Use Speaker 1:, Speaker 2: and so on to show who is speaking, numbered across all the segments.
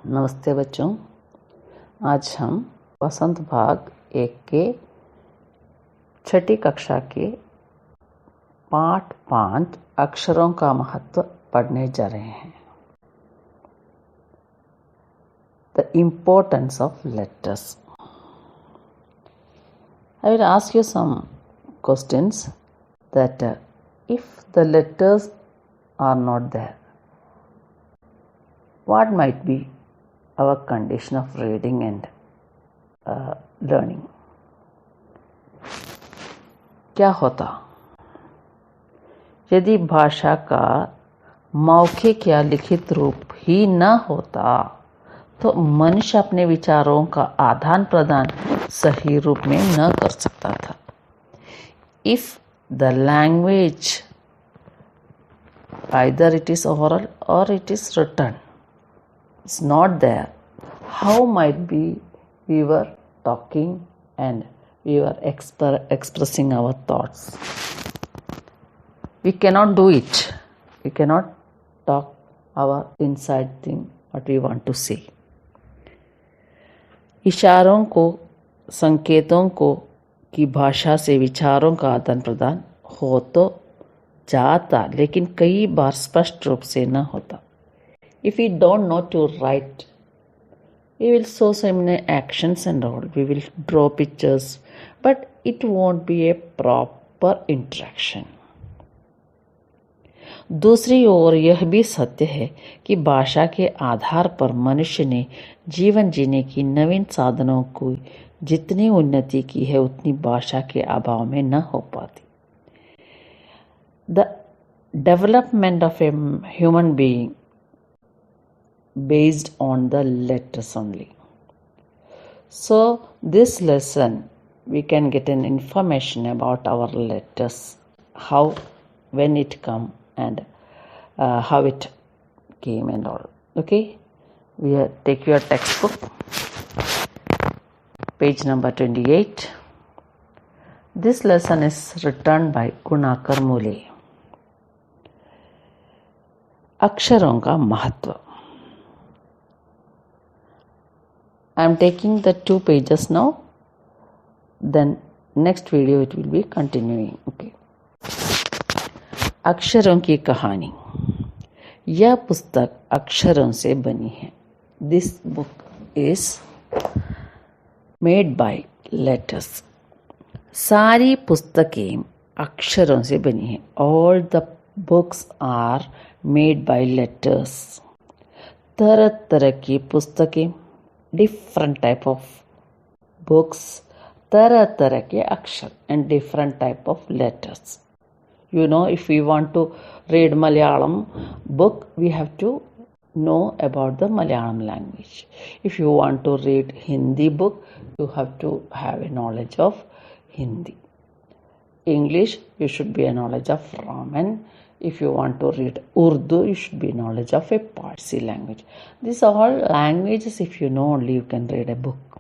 Speaker 1: नमस्ते बच्चों। आज हम वसंत भाग 1 के छठी कक्षा के पाठ 5 अक्षरों का महत्व पढ़ने जा रहे हैं। The importance of letters. I will ask you some questions that if the letters are not there, what might be our condition of reading and learning? क्या होता यदि भाषा का मौखिक या लिखित रूप ही न होता तो मनुष्य अपने विचारों का आदान प्रदान सही रूप में न कर सकता था। If the language, either it is oral or it is written, is not there, how might be we were talking and we were expressing our thoughts? We cannot do it. We cannot talk our inside thing what we want to say. इशारों को, संकेतों को की भाषा से विचारों का आदान प्रदान हो तो जाता, लेकिन कई बार स्पष्ट रूप से न होता। If we don't know to write, we will show so many actions and all. We will draw pictures, but it won't be a proper interaction. दूसरी ओर यह भी सत्य है कि भाषा के आधार पर मनुष्य ने जीवन जीने की नवीन साधनों को जितनी उन्नति की है उतनी भाषा के अभाव में न हो पाती। The development of a human being based on the letters only. So this lesson we can get an information about our letters, how, when it come and how it came and all. Okay, we take your textbook, page number 28. This lesson is written by Gunakar Mule. अक्षरों का महत्व. I am taking the 2 pages now. Then next video it will be continuing. Okay. अक्षरों की कहानी. यह पुस्तक अक्षरों से बनी है. This book is made by letters. सारी पुस्तकें अक्षरों से बनी हैं. All the books are made by letters. तरह तरह की पुस्तकें, different type of books, तरह तरह के अक्षर and different type of letters. You know, if we want to read Malayalam book, we have to know about the Malayalam language. If you want to read Hindi book, you have to have a knowledge of Hindi. English, you should be a knowledge of Raman. If you want to read Urdu, you should be knowledge of a Parsi language. These are all languages. If you know only, you can read a book.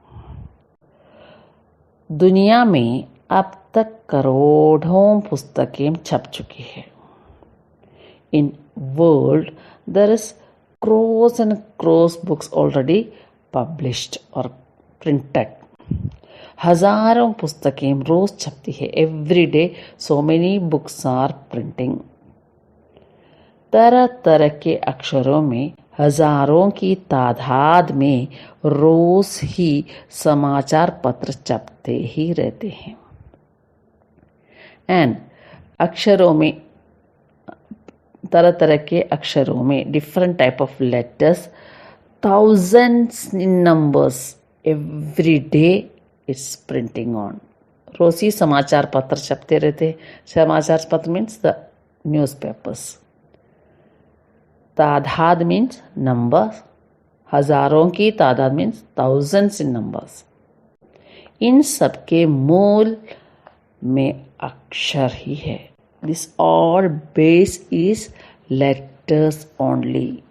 Speaker 1: दुनिया में अब तक करोड़ों पुस्तकें छप चुकी है. In world, there is crores and crores books already published or printed. हजारों पुस्तकें रोज छपती है. Every day, so many books are printing. तरह तरह के अक्षरों में हजारों की तादाद में रोज ही समाचार पत्र छपते ही रहते हैं. एंड अक्षरों में, तरह तरह के अक्षरों में, different type of letters, thousands in numbers every day it's printing on. रोज ही समाचार पत्र छपते रहते. समाचार पत्र मीन्स द न्यूज़पेपर्स. तादाद मीन्स नंबर. हजारों की तादाद मीन्स thousands in numbers. इन सब के मूल में अक्षर ही है. This all base is letters only.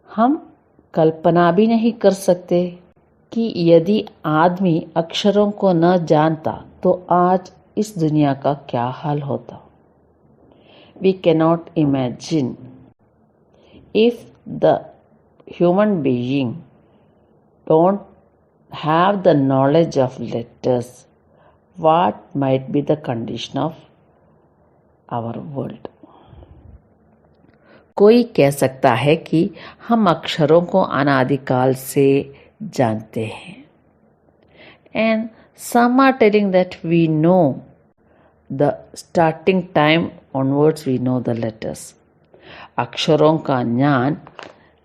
Speaker 1: हम कल्पना भी नहीं कर सकते कि यदि आदमी अक्षरों को न जानता तो आज इस दुनिया का क्या हाल होता. We cannot imagine if the human being don't have the knowledge of letters, what might be the condition of our world? कोई कह सकता है कि हम अक्षरों को अनादिकाल से जानते हैं, and some are telling that we know the starting time onwards we know the letters. अक्षरों का ज्ञान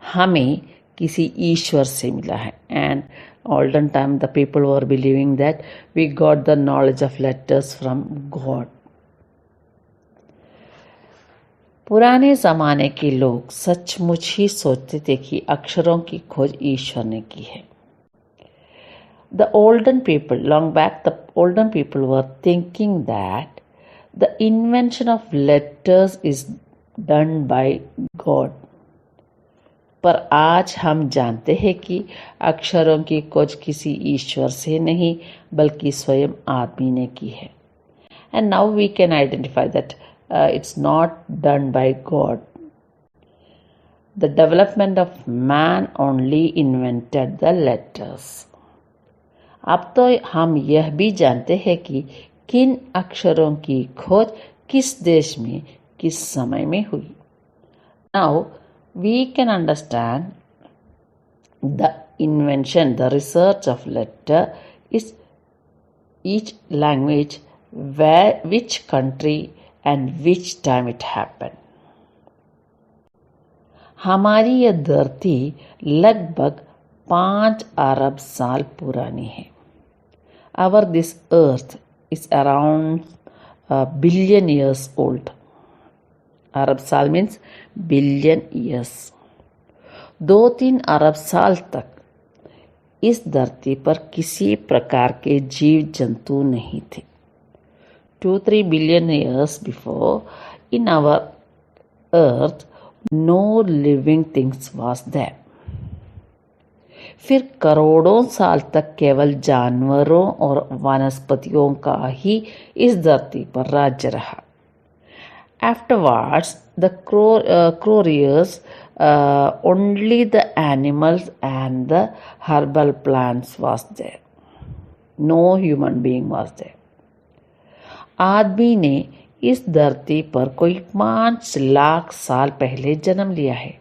Speaker 1: हमें किसी ईश्वर से मिला है, and olden time the people were believing that we got the knowledge of letters from God. पुराने ज़माने के लोग सचमुच ही सोचते थे कि अक्षरों की खोज ईश्वर ने की है. The olden people, long back, the olden people were thinking that the invention of letters is done by God. पर आज हम जानते हैं कि अक्षरों की खोज किसी ईश्वर से नहीं बल्कि स्वयं आदमी ने की है. And now we can identify that it's not done by God. The development of man only invented the letters. अब तो हम यह भी जानते हैं कि किन अक्षरों की खोज किस देश में किस समय में हुई. Now we can understand the invention, the research of letter is each language, where, which country and which time it happened. हमारी यह धरती लगभग 5 अरब साल पुरानी है. This earth is around a billion years old. अरब साल means billion years. 2-3 अरब साल तक इस धरती पर किसी प्रकार के जीव जंतु नहीं थे. 2-3 billion years before, in our earth, no living things was there. फिर करोड़ों साल तक केवल जानवरों और वनस्पतियों का ही इस धरती पर राज्य रहा. Afterwards, the crow-rears, only the animals and the herbal plants was there. No human being was there. आदमी ने इस धरती पर कोई 5 लाख साल पहले जन्म लिया है.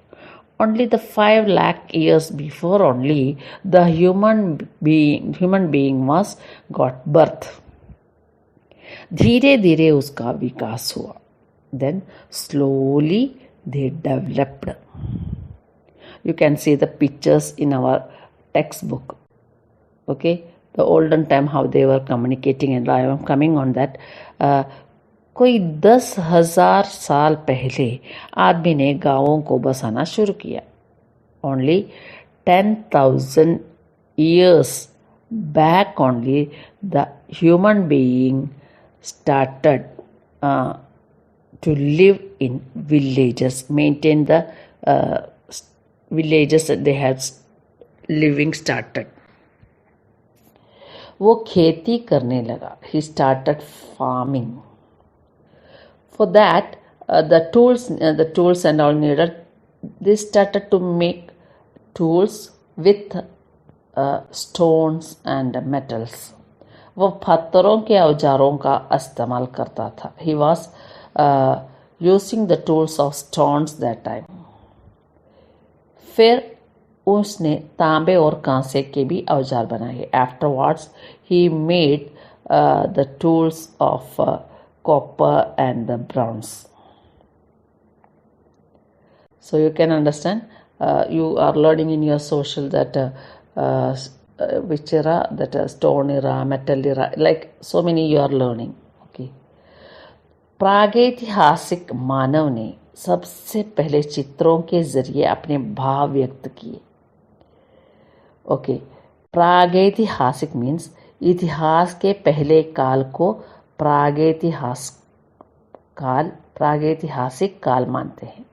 Speaker 1: Only the 5 lakh years before only the human being was got birth. धीरे धीरे उसका विकास हुआ. Then slowly they developed. You can see the pictures in our textbook. Okay, the olden time how they were communicating, and I am coming on that. कोई 10,000 साल पहले आदमी ने गांवों को बसाना शुरू किया. Only 10,000 years back only the human being started to live in villages, maintain the villages that they had living started. वो खेती करने लगा. He started farming. For that, the tools and all needed. They started to make tools with stones and metals. वो पत्थरों के औजारों का इस्तेमाल करता था. He was using the tools of stones that time. फिर उसने तांबे और कांसे के भी औजार बनाए. Afterwards, he made the tools of copper and the bronze. So you can understand, you are learning in your social that which era, that stone era, metal era, like so many you are learning. Okay. प्रागैतिहासिक मानव ने सबसे पहले चित्रों के जरिए अपने भाव व्यक्त किए. ओके, प्रागैतिहासिक मीन्स इतिहास के पहले काल को प्रागैतिहासिक काल मानते हैं.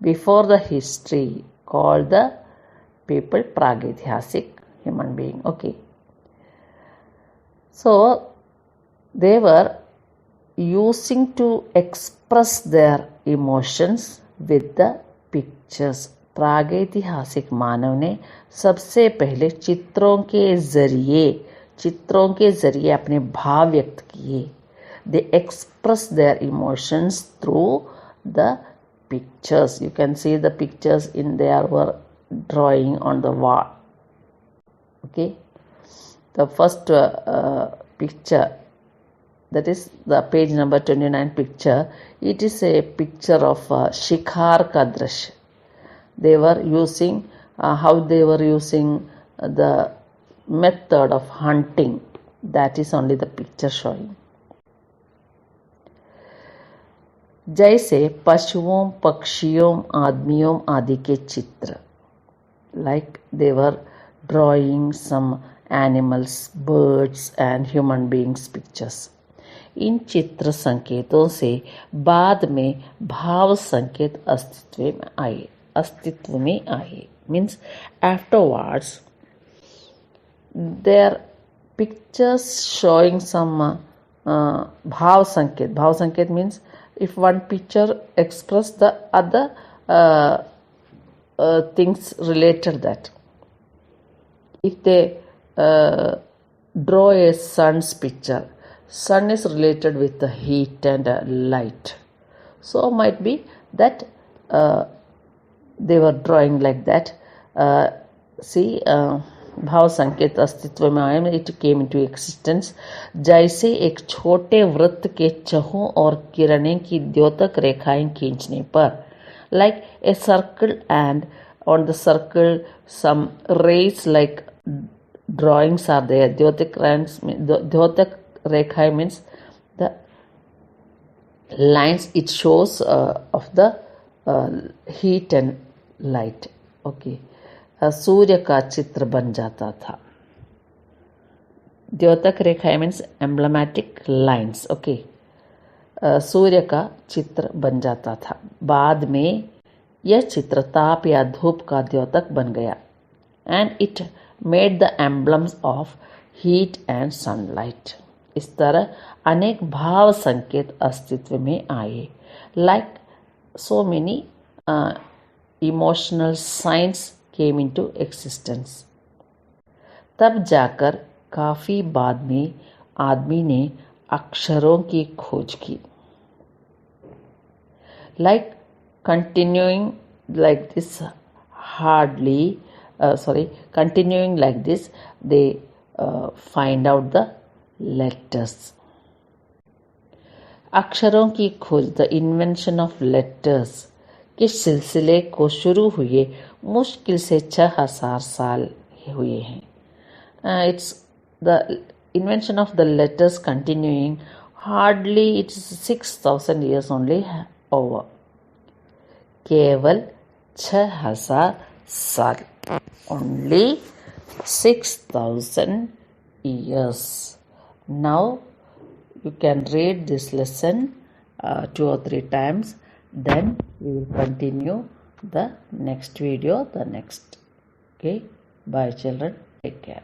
Speaker 1: Before the history called the people प्रागैतिहासिक human being. Okay, so they were using to express their emotions with the pictures प्रागैतिहासिक मानव ने सबसे पहले चित्रों के जरिए अपने भाव व्यक्त किए. They express their emotions through the pictures. You can see the pictures in their drawing on the wall. Okay, the first picture, that is the page number 29 picture. It is a picture of Shikar ka Drishya. They were using how they were using the method of hunting. That is only the picture showing. जैसे पशुओं, पक्षियों, आदमियों आदि के चित्र. Like they were drawing some animals, birds and human beings pictures. इन चित्र संकेतों से बाद में भाव संकेत अस्तित्व में आए. Means afterwards their pictures showing some bhav sanket. Bhav sanket means if one picture express the other things related that. If they draw a sun's picture, sun is related with the heat and light. So might be that they were drawing like that. See, भाव संकेत अस्तित्व में आए. It came into existence. जैसे एक छोटे वृत्त के चहों और किरणें की द्योतक रेखाएं खींचने पर. Like a circle and on the circle some rays like drawings are there. द्योतक रेखाएं means the lines it shows of the heat and light. Okay, सूर्य का चित्र बन जाता था. द्योतक रेखाएं मीन्स एम्ब्लेमेटिक लाइन्स. ओके, सूर्य का चित्र बन जाता था. बाद में यह चित्र ताप या धूप का द्योतक बन गया. And it made the emblems of heat and sunlight. इस तरह अनेक भाव संकेत अस्तित्व में आए. Like so many emotional science came into existence. तब जाकर काफी बाद में आदमी ने अक्षरों की खोज की. Like continuing like this continuing like this, they find out the letters. अक्षरों की खोज, the invention of letters के सिलसिले को शुरू हुए मुश्किल से 6000 साल हुए हैं. It's the invention of the letters continuing hardly it's 6000 years only over. केवल 6000 साल, only 6000 years. Now you can read this lesson 2 or 3 times. Then we will continue the next video, the next. Okay, bye children, take care.